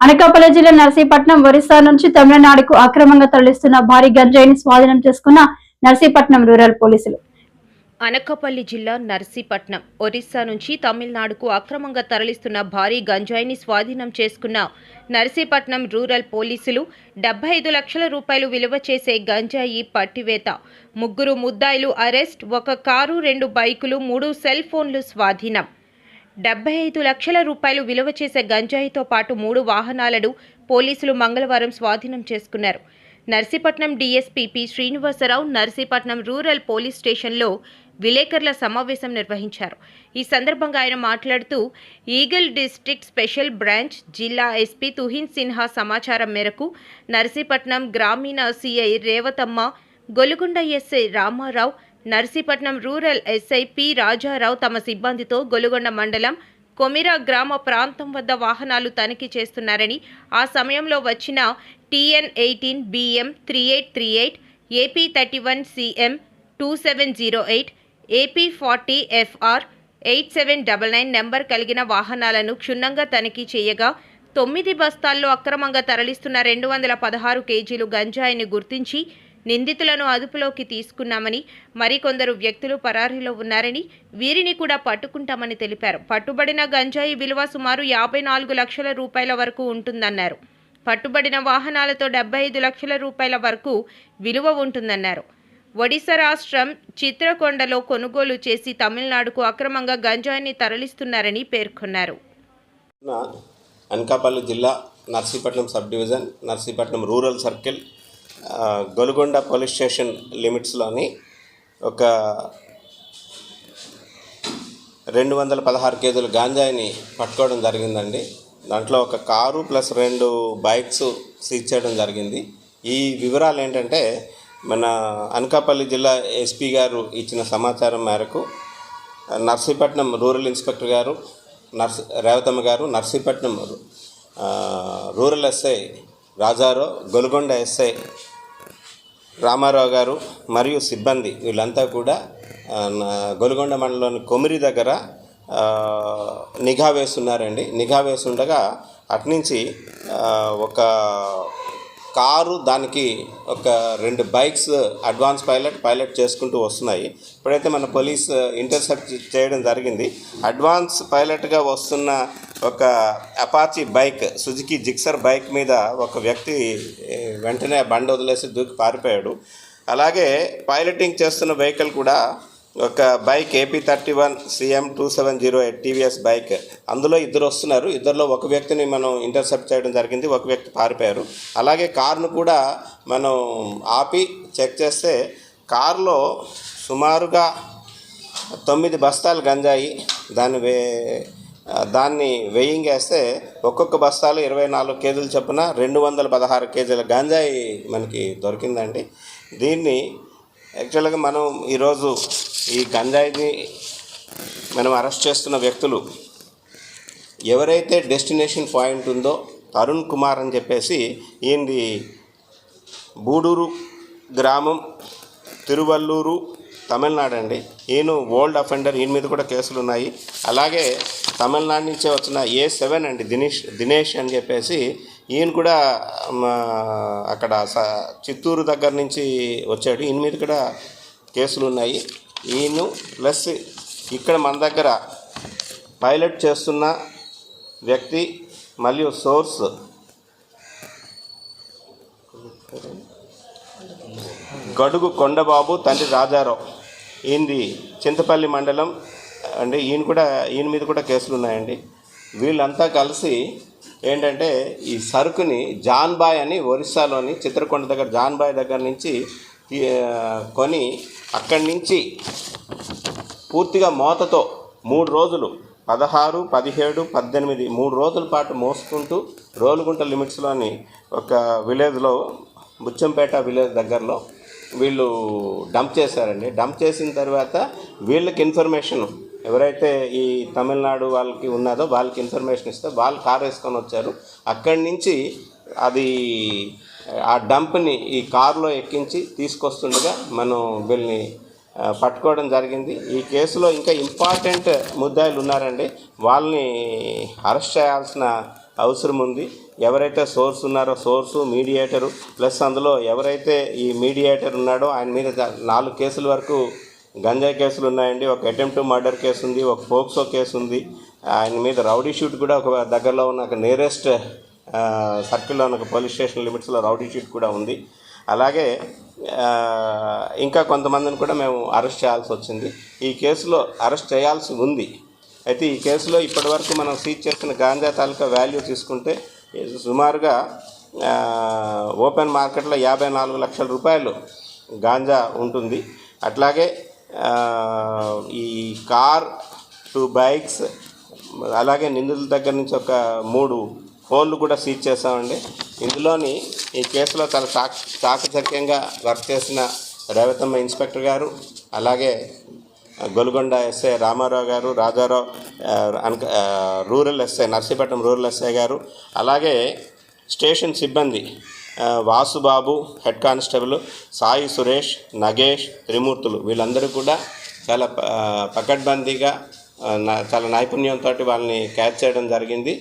అనకాపల్లి జిల్లా నర్సీపట్నం ఒరిస్సా నుంచి తమిళనాడుకు అక్రమంగా తరలిస్తున్న భారీ గంజాయిని స్వాధీనం చేసుకున్న నర్సీపట్నం రూరల్ పోలీసులు. అనకాపల్లి జిల్లా నర్సీపట్నం ఒరిస్సా నుంచి తమిళనాడుకు అక్రమంగా తరలిస్తున్న భారీ గంజాయిని స్వాధీనం చేసుకున్న నర్సీపట్నం రూరల్ పోలీసులు 75 లక్షల రూపాయలు విలువ చేసే గంజాయి పట్టివేత, 3 ముద్దాయిలు అరెస్ట్, 1 కారు, 2 బైకులు, 3 సెల్ ఫోన్లు స్వాధీనం. 75 లక్షల రూపాయలు విలువ చేసే గంజాయితో పాటు 3 వాహనాలను పోలీసులు మంగళవారం స్వాధీనం చేసుకున్నారు. Narsipatnam DSP P Srinivasarao Narsipatnam rural police స్టేషన్లో విలేకరుల సమావేశం నిర్వహించారు. ఈ సందర్భంగా ఆయన మాట్లాడుతూ, ఈగల్ డిస్ట్రిక్ట్ స్పెషల్ బ్రాంచ్ జిల్లా ఎస్పీ తుహిన్ సిన్హా సమాచారం మేరకు నర్సీపట్నం గ్రామీణ CI Revathamma, Golugonda SI Ramarao, Narsipatnam rural SI P Rajarao తమ సిబ్బందితో గొలుగొండ మండలం కొమిరా గ్రామ ప్రాంతం వద్ద వాహనాలు తనిఖీ చేస్తున్నారని, ఆ సమయంలో వచ్చిన TN18 BM 3838, AP 31 CM 2708, AP 40 FR 8799 number కలిగిన వాహనాలను క్షుణ్ణంగా తనిఖీ చేయగా 9 బస్తాల్లో అక్రమంగా తరలిస్తున్న 216 కేజీలు గంజాయిని గుర్తించి నిందితులను అదుపులోకి తీసుకున్నామని, మరికొందరు వ్యక్తులు పరారీలో ఉన్నారని, వీరిని కూడా పట్టుకుంటామని తెలిపారు. పట్టుబడిన గంజాయి విలువ సుమారు 54 లక్షల రూపాయల వరకు ఉంటుందన్నారు. పట్టుబడిన వాహనాలతో 75 లక్షల రూపాయల వరకు విలువ ఉంటుందన్నారు. ఒడిశా రాష్ట్రం చిత్రకొండలో కొనుగోలు చేసి తమిళనాడుకు అక్రమంగా గంజాయిని తరలిస్తున్నారని పేర్కొన్నారు. అనకాపల్లి జిల్లా Narsipatnam sub division, Narsipatnam rural circle, Golugonda police station లిమిట్స్లోని ఒక 216 కేజీల గాంజాయిని పట్టుకోవడం జరిగిందండి. దాంట్లో ఒక కారు ప్లస్ 2 బైక్స్ సీజ్ చేయడం జరిగింది. ఈ వివరాలు ఏంటంటే, మన అనకాపల్లి జిల్లా ఎస్పీ గారు ఇచ్చిన సమాచారం మేరకు నర్సీపట్నం రూరల్ ఇన్స్పెక్టర్ గారు రేవతమ్మ గారు, Narsipatnam rural SI Rajarao, Golugonda SI Ramarao గారు మరియు సిబ్బంది వీళ్ళంతా కూడా గొలుగొండ మండలంలోని కొమిరి దగ్గర నిఘా వేస్తున్నారండి. నిఘా వేస్తుండగా అట్నుంచి ఒక కారు, దానికి ఒక 2 బైక్స్ అడ్వాన్స్ పైలట్ చేసుకుంటూ వస్తున్నాయి. ఇప్పుడైతే మన పోలీస్ ఇంటర్సెప్ట్ చేయడం జరిగింది. అడ్వాన్స్ పైలట్గా వస్తున్న ఒక Apache bike, Suzuki Gixxer bike మీద ఒక వ్యక్తి వెంటనే బండి వదిలేసి దూకి పారిపోయాడు. అలాగే పైలటింగ్ చేస్తున్న వెహికల్ కూడా ఒక bike AP 31 CM 2708 TVS bike, అందులో 2 వస్తున్నారు. 2లో ఒక వ్యక్తిని మనం ఇంటర్సెప్ట్ చేయడం జరిగింది, ఒక వ్యక్తి పారిపోయారు. అలాగే కారును కూడా మనం ఆపి చెక్ చేస్తే కారులో సుమారుగా 9 బస్తాలు గంజాయి, దాన్ని వెయింగ్ వేస్తే ఒక్కొక్క బస్తాలు 24 కేజీలు చొప్పున 216 కేజీల గంజాయి మనకి దొరికిందండి. దీన్ని యాక్చువల్గా మనం ఈరోజు ఈ గంజాయిని మనం అరెస్ట్ చేస్తున్న వ్యక్తులు ఎవరైతే డెస్టినేషన్ పాయింట్ ఉందో అరుణ్ కుమార్ అని చెప్పేసి, ఈయనది బూడూరు గ్రామం, తిరువల్లూరు, తమిళనాడు అండి. ఈయన ఓల్డ్ అఫెండర్, ఈయన మీద కూడా కేసులు ఉన్నాయి. అలాగే తమిళనాడు నుంచే వచ్చిన A7 అండి, దినేష్ అని చెప్పేసి, ఈయన కూడా అక్కడ చిత్తూరు దగ్గర నుంచి వచ్చాడు. ఈయన మీద కూడా కేసులు ఉన్నాయి. ఈయన ప్లస్ ఇక్కడ మన దగ్గర పైలట్ చేస్తున్న వ్యక్తి మరియు సోర్స్ గడుగు కొండబాబు తండ్రి రాజారావు, ఈయనది చింతపల్లి మండలం అండి. ఈయన మీద కూడా కేసులు ఉన్నాయండి. వీళ్ళంతా కలిసి ఏంటంటే ఈ సరుకుని జాన్బాయ్ అని ఒరిస్సాలోని చిత్రకొండ దగ్గర జాన్బాయ్ దగ్గర నుంచి కొని అక్కడి నుంచి పూర్తిగా మోతతో 3 రోజులు 16, 17, 18 3 రోజుల పాటు మోసుకుంటూ రోలుగుంట లిమిట్స్లోని ఒక విలేజ్లో, బుచ్చంపేట విలేజ్ దగ్గరలో వీళ్ళు డంప్ చేశారండి. డంప్ చేసిన తర్వాత వీళ్ళకి ఇన్ఫర్మేషన్ ఎవరైతే ఈ తమిళనాడు వాళ్ళకి ఉన్నదో వాళ్ళకి ఇన్ఫర్మేషన్ ఇస్తే వాళ్ళు కారు వేసుకొని వచ్చారు. అక్కడి నుంచి అది ఆ డంప్ని ఈ కారులో ఎక్కించి తీసుకొస్తుండగా మనం వీళ్ళని పట్టుకోవడం జరిగింది. ఈ కేసులో ఇంకా ఇంపార్టెంట్ ముద్దాయిలు ఉన్నారండి, వాళ్ళని అరెస్ట్ చేయాల్సిన అవసరం ఉంది. ఎవరైతే సోర్స్ ఉన్నారో సోర్సు, మీడియేటరు ప్లస్ అందులో ఎవరైతే ఈ మీడియేటర్ ఉన్నాడో ఆయన మీద 4 కేసుల వరకు గంజాయి కేసులు ఉన్నాయండి. ఒక అటెంప్ట్ టు మర్డర్ కేసు ఉంది, ఒక పోక్సో కేసు ఉంది. ఆయన మీద రౌడీ షూట్ కూడా ఒక దగ్గరలో ఉన్న ఒక నియరెస్ట్ సర్కిల్లో ఉన్న ఒక పోలీస్ స్టేషన్ లిమిట్స్లో రౌడీ షూట్ కూడా ఉంది. అలాగే ఇంకా కొంతమందిని కూడా మేము అరెస్ట్ చేయాల్సి వచ్చింది. ఈ కేసులో అరెస్ట్ చేయాల్సి ఉంది. అయితే ఈ కేసులో ఇప్పటివరకు మనం సీజ్ చేసిన గాంజా తాలూకా వాల్యూ తీసుకుంటే సుమారుగా ఓపెన్ మార్కెట్లో 54 లక్షల రూపాయలు గాంజా ఉంటుంది. అట్లాగే ఈ కార్, 2 బైక్స్, అలాగే నిందితుల దగ్గర నుంచి ఒక 3 ఫోన్లు కూడా సీజ్ చేశామండి. ఇందులోని ఈ కేసులో చాలా చాకచక్యంగా వర్క్ చేసిన రేవతమ్మ ఇన్స్పెక్టర్ గారు, అలాగే గొలుగొండ ఎస్ఐ రామారావు గారు, Rajarao rural SI, Narsipatnam rural SI గారు, అలాగే స్టేషన్ సిబ్బంది వాసుబాబు, హెడ్ కానిస్టేబుల్ సాయి సురేష్, నగేష్, త్రిమూర్తులు వీళ్ళందరూ కూడా చాలా పకడ్బందీగా చాలా నైపుణ్యంతో వాళ్ళని క్యాచ్ చేయడం జరిగింది.